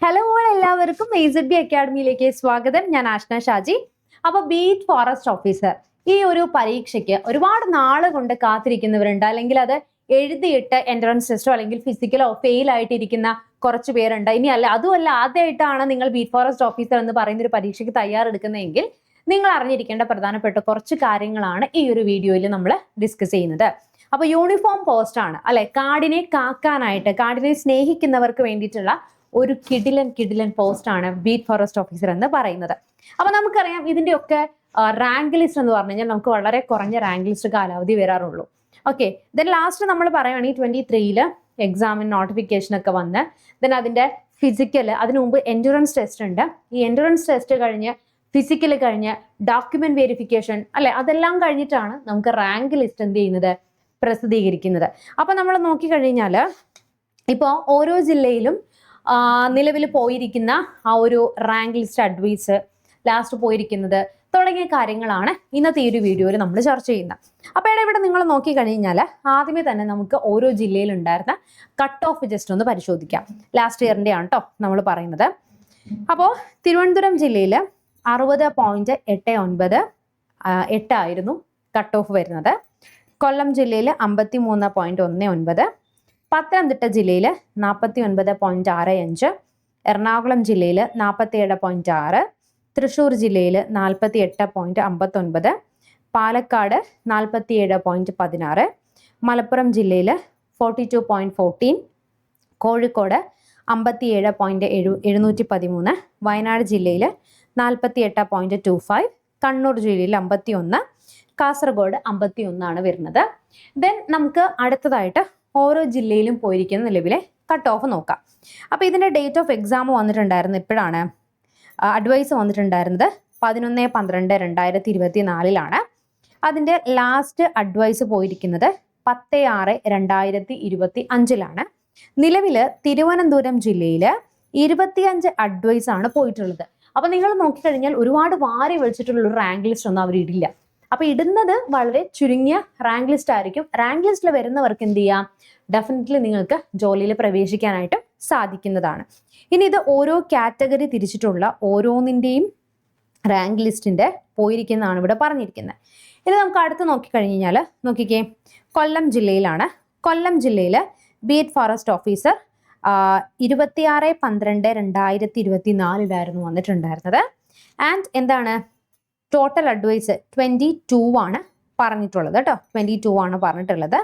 Hello എല്ലാവർക്കും AZB അക്കാഡമിയിലേക്ക് സ്വാഗതം. ഞാൻ ആഷ്ന ഷാജി. അപ്പോൾ ബീറ്റ് ഫോറസ്റ്റ് ഓഫീസർ ഈ ഒരു പരീക്ഷയ്ക്ക് ഒരുപാട് നാള് കൊണ്ട് കാത്തിരിക്കുന്നവരുണ്ട്, അല്ലെങ്കിൽ അത് എഴുതിയിട്ട് എൻട്രൻസ് ടെസ്റ്റോ അല്ലെങ്കിൽ ഫിസിക്കലോ ഫെയിൽ ആയിട്ടിരിക്കുന്ന കുറച്ച് പേരുണ്ട്. ഇനി അല്ല അതുമല്ല ആദ്യമായിട്ടാണ് നിങ്ങൾ ബീറ്റ് ഫോറസ്റ്റ് ഓഫീസർ എന്ന് പറയുന്ന ഒരു പരീക്ഷയ്ക്ക് തയ്യാറെടുക്കുന്നതെങ്കിൽ നിങ്ങൾ അറിഞ്ഞിരിക്കേണ്ട പ്രധാനപ്പെട്ട കുറച്ച് കാര്യങ്ങളാണ് ഈ ഒരു വീഡിയോയിൽ നമ്മൾ ഡിസ്കസ് ചെയ്യുന്നത്. അപ്പൊ യൂണിഫോം പോസ്റ്റ് ആണ് അല്ലെ, കാടിനെ കാക്കാനായിട്ട്, കാടിനെ സ്നേഹിക്കുന്നവർക്ക് വേണ്ടിയിട്ടുള്ള ഒരു കിടിലൻ പോസ്റ്റ് ആണ് ബീറ്റ് ഫോറസ്റ്റ് ഓഫീസർ എന്ന് പറയുന്നത്. അപ്പൊ നമുക്കറിയാം ഇതിന്റെയൊക്കെ റാങ്ക് ലിസ്റ്റ് എന്ന് പറഞ്ഞു കഴിഞ്ഞാൽ നമുക്ക് വളരെ കുറഞ്ഞ റാങ്ക് ലിസ്റ്റ് കാലാവധി വരാറുള്ളൂ. ഓക്കെ, ദെൻ ലാസ്റ്റ് നമ്മൾ പറയുകയാണെങ്കിൽ 23 എക്സാമിന് നോട്ടിഫിക്കേഷൻ ഒക്കെ വന്ന് ദെൻ അതിന്റെ ഫിസിക്കൽ, അതിനു മുമ്പ് എൻഡുറൻസ് ടെസ്റ്റ് ഉണ്ട്. ഈ എൻഡുറൻസ് ടെസ്റ്റ് കഴിഞ്ഞ് ഫിസിക്കൽ കഴിഞ്ഞ് ഡോക്യുമെന്റ് വെരിഫിക്കേഷൻ അല്ലെ, അതെല്ലാം കഴിഞ്ഞിട്ടാണ് നമുക്ക് റാങ്ക് ലിസ്റ്റ് എന്ത് ചെയ്യുന്നത്, പ്രസിദ്ധീകരിക്കുന്നത്. അപ്പൊ നമ്മൾ നോക്കിക്കഴിഞ്ഞാൽ ഇപ്പോൾ ഓരോ ജില്ലയിലും നിലവിൽ പോയിരിക്കുന്ന ആ ഒരു റാങ്ക് ലിസ്റ്റ് അഡ്വൈസ്, ലാസ്റ്റ് പോയിരിക്കുന്നത് തുടങ്ങിയ കാര്യങ്ങളാണ് ഇന്നത്തെ ഈ ഒരു വീഡിയോയിൽ നമ്മൾ ചർച്ച ചെയ്യുന്നത്. അപ്പോൾ ഇവിടെ നിങ്ങൾ നോക്കിക്കഴിഞ്ഞാൽ ആദ്യമേ തന്നെ നമുക്ക് ഓരോ ജില്ലയിൽ ഉണ്ടായിരുന്ന കട്ട് ഓഫ് ജസ്റ്റ് ഒന്ന് പരിശോധിക്കാം. ലാസ്റ്റ് ഇയറിൻ്റെ ആണ് കേട്ടോ നമ്മൾ പറയുന്നത്. അപ്പോൾ തിരുവനന്തപുരം ജില്ലയിൽ 60.89 ആയിരുന്നു കട്ട് ഓഫ് വരുന്നത്. കൊല്ലം ജില്ലയിൽ 53.19, പത്തനംതിട്ട ജില്ലയിൽ 49.65, എറണാകുളം ജില്ലയിൽ 47.6, തൃശ്ശൂർ ജില്ലയിൽ 48.59, പാലക്കാട് 47.16, മലപ്പുറം ജില്ലയിൽ 42.14, കോഴിക്കോട് 57.713, വയനാട് ജില്ലയിൽ 48.25, കണ്ണൂർ ജില്ലയിൽ 51, കാസർഗോഡ് 51 വരുന്നത്. ദെൻ നമുക്ക് അടുത്തതായിട്ട് ഓരോ ജില്ലയിലും പോയിരിക്കുന്ന നിലവിലെ കട്ട് ഓഫ് നോക്കാം. അപ്പോൾ ഇതിൻ്റെ ഡേറ്റ് ഓഫ് എക്സാം വന്നിട്ടുണ്ടായിരുന്നത് ഇപ്പോഴാണ്, അഡ്വൈസ് വന്നിട്ടുണ്ടായിരുന്നത് 11/12/2024. അതിൻ്റെ ലാസ്റ്റ് അഡ്വൈസ് പോയിരിക്കുന്നത് 10/6/2025. നിലവിൽ തിരുവനന്തപുരം ജില്ലയിൽ 25 അഡ്വൈസ് ആണ് പോയിട്ടുള്ളത്. അപ്പോൾ നിങ്ങൾ നോക്കിക്കഴിഞ്ഞാൽ ഒരുപാട് വാരി വലിച്ചിട്ടുള്ള ഒരു റാങ്ക് ലിസ്റ്റ് ഒന്നും അവർ ഇടില്ല. അപ്പൊ ഇടുന്നത് വളരെ ചുരുങ്ങിയ റാങ്ക് ലിസ്റ്റ് ആയിരിക്കും. റാങ്ക് ലിസ്റ്റിൽ വരുന്നവർക്ക് എന്ത് ചെയ്യാം, ഡെഫിനറ്റ്ലി നിങ്ങൾക്ക് ജോലിയിൽ പ്രവേശിക്കാനായിട്ട് സാധിക്കുന്നതാണ്. ഇനി ഇത് ഓരോ കാറ്റഗറി തിരിച്ചിട്ടുള്ള ഓരോന്നിൻ്റെയും റാങ്ക് ലിസ്റ്റിന്റെ പോയിരിക്കുന്നതാണ് ഇവിടെ പറഞ്ഞിരിക്കുന്നത്. ഇനി നമുക്ക് അടുത്ത് നോക്കിക്കഴിഞ്ഞാൽ നോക്കിക്കേ, കൊല്ലം ജില്ലയിലാണ്. കൊല്ലം ജില്ലയിൽ ബീറ്റ് ഫോറസ്റ്റ് ഓഫീസർ 26/12/2024 വന്നിട്ടുണ്ടായിരുന്നത്. ആൻഡ് എന്താണ്, ടോട്ടൽ അഡ്വൈസ് 22 ആണ് പറഞ്ഞിട്ടുള്ളത് കേട്ടോ, 22 ആണ് പറഞ്ഞിട്ടുള്ളത്.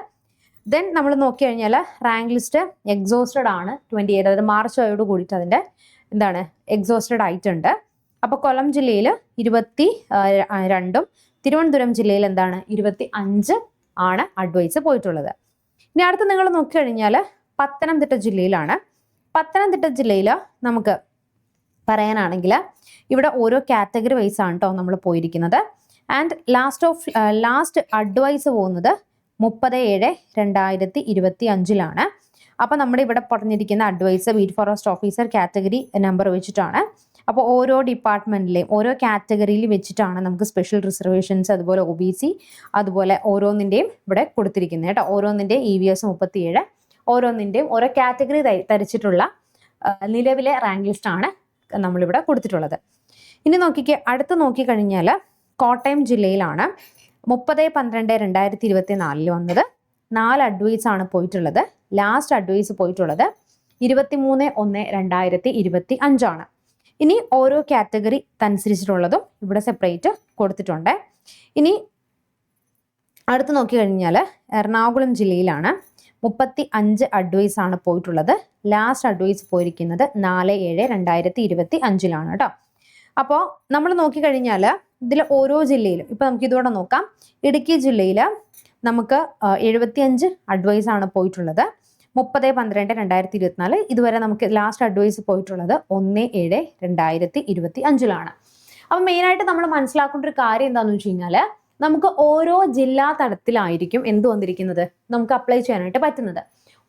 ദെൻ നമ്മൾ നോക്കിക്കഴിഞ്ഞാൽ റാങ്ക് ലിസ്റ്റ് എക്സോസ്റ്റഡ് ആണ് 28, അതായത് മാർച്ചോട് കൂടിയിട്ട് അതിൻ്റെ എന്താണ് എക്സോസ്റ്റഡ് ആയിട്ടുണ്ട്. അപ്പോൾ കൊല്ലം ജില്ലയിൽ 22, തിരുവനന്തപുരം ജില്ലയിൽ എന്താണ് 25 ആണ് അഡ്വൈസ് പോയിട്ടുള്ളത്. ഇനി അടുത്ത് നിങ്ങൾ നോക്കിക്കഴിഞ്ഞാൽ പത്തനംതിട്ട ജില്ലയിലാണ്. പത്തനംതിട്ട ജില്ലയിൽ നമുക്ക് പറയാനാണെങ്കിൽ ഇവിടെ ഓരോ കാറ്റഗറി വൈസ് ആണ് കേട്ടോ നമ്മൾ പോയിരിക്കുന്നത്. ആൻഡ് ലാസ്റ്റ് അഡ്വൈസ് പോകുന്നത് 30/7/2025. അപ്പോൾ നമ്മുടെ ഇവിടെ പറഞ്ഞിരിക്കുന്ന advice beat forest officer category number വെച്ചിട്ടാണ്. അപ്പോൾ ഓരോ ഡിപ്പാർട്ട്മെന്റിലെയും ഓരോ കാറ്റഗറിയിൽ വെച്ചിട്ടാണ് നമുക്ക് സ്പെഷ്യൽ റിസർവേഷൻസ്, അതുപോലെ OBC, അതുപോലെ ഓരോന്നിൻ്റെയും ഇവിടെ കൊടുത്തിരിക്കുന്നത് കേട്ടോ. ഓരോന്നിൻ്റെയും EVS 37, ഓരോന്നിൻ്റെയും ഓരോ കാറ്റഗറി തരിച്ചിട്ടുള്ള നിലവിലെ റാങ്ക് ലിസ്റ്റ് ആണ് നമ്മളിവിടെ കൊടുത്തിട്ടുള്ളത്. ഇനി നോക്കിക്കേ, അടുത്ത് നോക്കിക്കഴിഞ്ഞാൽ കോട്ടയം ജില്ലയിലാണ് 30/12/2024 വന്നത്. 4 അഡ്വൈസ് ആണ് പോയിട്ടുള്ളത്. ലാസ്റ്റ് അഡ്വൈസ് പോയിട്ടുള്ളത് 23/1/2025 ആണ്. ഇനി ഓരോ കാറ്റഗറി അനുസരിച്ചിട്ടുള്ളതും ഇവിടെ സെപ്പറേറ്റ് കൊടുത്തിട്ടുണ്ട്. ഇനി അടുത്ത് നോക്കിക്കഴിഞ്ഞാൽ എറണാകുളം ജില്ലയിലാണ് 35 അഡ്വൈസ് ആണ് പോയിട്ടുള്ളത്. ലാസ്റ്റ് അഡ്വൈസ് പോയിരിക്കുന്നത് 4/7/2025 കേട്ടോ. അപ്പോൾ നമ്മൾ നോക്കിക്കഴിഞ്ഞാൽ ഇതിൽ ഓരോ ജില്ലയിലും ഇപ്പം നമുക്ക് ഇതോടെ നോക്കാം. ഇടുക്കി ജില്ലയിൽ നമുക്ക് 75 അഡ്വൈസ് ആണ് പോയിട്ടുള്ളത്. 30/12/2024 ഇതുവരെ നമുക്ക് ലാസ്റ്റ് അഡ്വൈസ് പോയിട്ടുള്ളത് 1/7/2025. അപ്പം മെയിനായിട്ട് നമ്മൾ മനസ്സിലാക്കേണ്ട ഒരു കാര്യം എന്താണെന്ന് വെച്ച് കഴിഞ്ഞാൽ നമുക്ക് ഓരോ ജില്ലാ തലത്തിലായിരിക്കും എന്ത് വന്നിരിക്കുന്നത്, നമുക്ക് അപ്ലൈ ചെയ്യാനായിട്ട് പറ്റുന്നത്.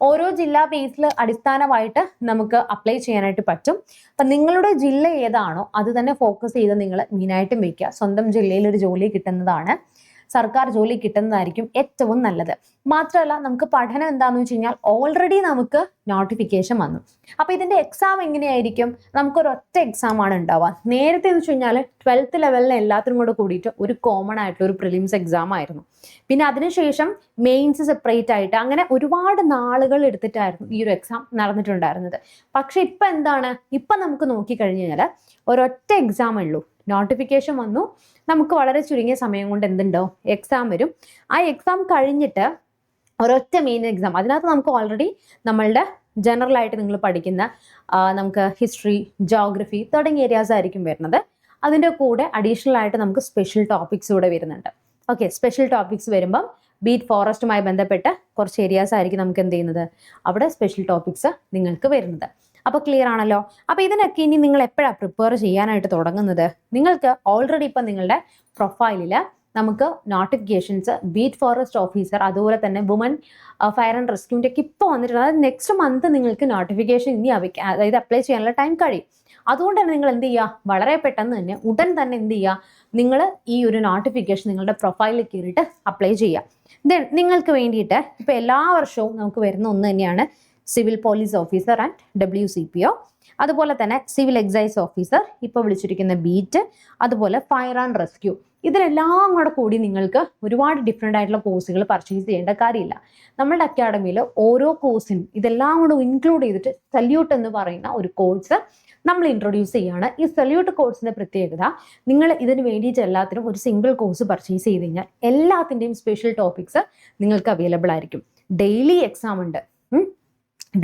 ഓരോ ജില്ലാ ബേസിൽ അടിസ്ഥാനമായിട്ട് നമുക്ക് അപ്ലൈ ചെയ്യാനായിട്ട് പറ്റും. അപ്പം നിങ്ങളുടെ ജില്ല ഏതാണോ അത് തന്നെ ഫോക്കസ് ചെയ്ത് നിങ്ങൾ മെയിനായിട്ടും വയ്ക്കുക. സ്വന്തം ജില്ലയിൽ ഒരു ജോലി കിട്ടുന്നതാണ് സർക്കാർ ജോലി കിട്ടുന്നതായിരിക്കും ഏറ്റവും നല്ലത്. മാത്രമല്ല നമുക്ക് പഠനം എന്താണെന്ന് വെച്ച് കഴിഞ്ഞാൽ ഓൾറെഡി നമുക്ക് നോട്ടിഫിക്കേഷൻ വന്നു. അപ്പൊ ഇതിന്റെ എക്സാം എങ്ങനെയായിരിക്കും? നമുക്കൊരൊറ്റ എക്സാം ആണ് ഉണ്ടാവുക. നേരത്തെ എന്ന് വെച്ച് കഴിഞ്ഞാൽ 12th ലെവലിന് എല്ലാത്തിനും കൂടെ കൂടിയിട്ട് ഒരു കോമൺ ആയിട്ടുള്ള ഒരു പ്രിലിംസ് എക്സാം ആയിരുന്നു. പിന്നെ അതിനുശേഷം മെയിൻസ് സെപ്പറേറ്റ് ആയിട്ട് അങ്ങനെ ഒരുപാട് നാളുകൾ എടുത്തിട്ടായിരുന്നു ഈ ഒരു എക്സാം നടന്നിട്ടുണ്ടായിരുന്നത്. പക്ഷെ ഇപ്പൊ എന്താണ്? ഇപ്പൊ നമുക്ക് നോക്കിക്കഴിഞ്ഞു കഴിഞ്ഞാൽ ഒരൊറ്റ എക്സാമേ ഉള്ളൂ. നോട്ടിഫിക്കേഷൻ വന്നു, നമുക്ക് വളരെ ചുരുങ്ങിയ സമയം കൊണ്ട് എന്തുണ്ടാവും? എക്സാം വരും. ആ എക്സാം കഴിഞ്ഞിട്ട് ഒരൊറ്റ മെയിൻ എക്സാം, അതിനകത്ത് നമുക്ക് ഓൾറെഡി നമ്മളുടെ ജനറൽ ആയിട്ട് നിങ്ങൾ പഠിക്കുന്ന നമുക്ക് ഹിസ്റ്ററി, ജോഗ്രഫി തുടങ്ങിയ ഏരിയാസ് ആയിരിക്കും വരുന്നത്. അതിൻ്റെ കൂടെ അഡീഷണൽ ആയിട്ട് നമുക്ക് സ്പെഷ്യൽ ടോപ്പിക്സ് കൂടെ വരുന്നുണ്ട്. ഓക്കെ, സ്പെഷ്യൽ ടോപ്പിക്സ് വരുമ്പം ബീറ്റ് ഫോറസ്റ്റുമായി ബന്ധപ്പെട്ട് കുറച്ച് ഏരിയാസ് ആയിരിക്കും നമുക്ക് എന്ത് ചെയ്യുന്നത്, അവിടെ സ്പെഷ്യൽ ടോപ്പിക്സ് നിങ്ങൾക്ക് വരുന്നത്. അപ്പോൾ ക്ലിയർ ആണല്ലോ. അപ്പോൾ ഇതിനൊക്കെ ഇനി നിങ്ങൾ എപ്പോഴാണ് പ്രിപ്പയർ ചെയ്യാനായിട്ട് തുടങ്ങുന്നത്? നിങ്ങൾക്ക് ഓൾറെഡി ഇപ്പം നിങ്ങളുടെ പ്രൊഫൈലിൽ നമുക്ക് നോട്ടിഫിക്കേഷൻസ് ബീറ്റ് ഫോറസ്റ്റ് ഓഫീസർ, അതുപോലെ തന്നെ വുമൻ ഫയർ ആൻഡ് റെസ്ക്യൂവിൻ്റെ ഒക്കെ ഇപ്പോൾ വന്നിട്ടുണ്ട്. അതായത് നെക്സ്റ്റ് മന്ത് നിങ്ങൾക്ക് നോട്ടിഫിക്കേഷൻ ഇനി അതായത് അപ്ലൈ ചെയ്യാനുള്ള ടൈം കഴിയും. അതുകൊണ്ട് തന്നെ നിങ്ങൾ എന്ത് ചെയ്യുക, വളരെ പെട്ടെന്ന് തന്നെ ഉടൻ തന്നെ എന്ത് ചെയ്യുക, നിങ്ങൾ ഈ ഒരു നോട്ടിഫിക്കേഷൻ നിങ്ങളുടെ പ്രൊഫൈലിൽ കയറിയിട്ട് അപ്ലൈ ചെയ്യുക. ദെൻ നിങ്ങൾക്ക് വേണ്ടിയിട്ട് ഇപ്പോൾ എല്ലാ വർഷവും നമുക്ക് വരുന്ന ഒന്ന് തന്നെയാണ് civil police officer and WCPO, അതുപോലെ തന്നെ സിവിൽ എക്സൈസ് ഓഫീസർ, ഇപ്പോൾ വിളിച്ചിരിക്കുന്ന ബീറ്റ്, അതുപോലെ ഫയർ ആൻഡ് റെസ്ക്യൂ. ഇതിലെല്ലാം കൂടെ കൂടി നിങ്ങൾക്ക് ഒരുപാട് ഡിഫറെൻ്റ് ആയിട്ടുള്ള കോഴ്സുകൾ പർച്ചേസ് ചെയ്യേണ്ട കാര്യമില്ല. നമ്മളുടെ അക്കാഡമിയിൽ ഓരോ കോഴ്സിനും ഇതെല്ലാം കൂടെ ഇൻക്ലൂഡ് ചെയ്തിട്ട് സല്യൂട്ട് എന്ന് പറയുന്ന ഒരു കോഴ്സ് നമ്മൾ ഇൻട്രൊഡ്യൂസ് ചെയ്യുകയാണ്. ഈ സല്യൂട്ട് കോഴ്സിൻ്റെ പ്രത്യേകത, നിങ്ങൾ ഇതിന് വേണ്ടിയിട്ട് എല്ലാത്തിനും ഒരു സിംഗിൾ കോഴ്സ് പർച്ചേസ് ചെയ്ത് കഴിഞ്ഞാൽ എല്ലാത്തിൻ്റെയും സ്പെഷ്യൽ ടോപ്പിക്സ് നിങ്ങൾക്ക് അവൈലബിൾ ആയിരിക്കും. ഡെയിലി എക്സാം ഉണ്ട്,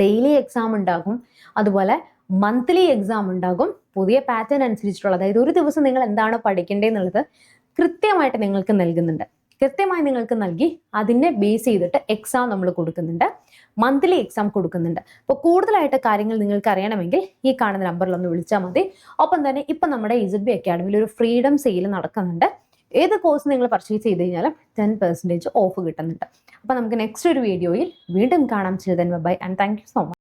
ഡെയിലി എക്സാം ഉണ്ടാകും, അതുപോലെ മന്ത്ലി എക്സാം ഉണ്ടാകും. പുതിയ പാറ്റേൺ അനുസരിച്ചിട്ടുള്ള, അതായത് ഒരു ദിവസം നിങ്ങൾ എന്താണ് പഠിക്കേണ്ടതെന്നുള്ളത് കൃത്യമായിട്ട് നിങ്ങൾക്ക് നൽകുന്നുണ്ട്. കൃത്യമായി നിങ്ങൾക്ക് നൽകി അതിനെ ബേസ് ചെയ്തിട്ട് എക്സാം നമ്മൾ കൊടുക്കുന്നുണ്ട്, മന്ത്ലി എക്സാം കൊടുക്കുന്നുണ്ട്. അപ്പോൾ കൂടുതലായിട്ട് കാര്യങ്ങൾ നിങ്ങൾക്ക് അറിയണമെങ്കിൽ ഈ കാണുന്ന നമ്പറിൽ ഒന്ന് വിളിച്ചാൽ മതി. ഒപ്പം തന്നെ ഇപ്പം നമ്മുടെ EZB അക്കാഡമിയിൽ ഒരു ഫ്രീഡം സെയിൽ നടക്കുന്നുണ്ട്. ഏത് കോഴ്സ് നിങ്ങൾ പർച്ചേസ് ചെയ്ത് കഴിഞ്ഞാലും 10% ഓഫ് കിട്ടുന്നുണ്ട്. അപ്പോൾ നമുക്ക് നെക്സ്റ്റ് ഒരു വീഡിയോയിൽ വീണ്ടും കാണാം. Children bye and thank you so much.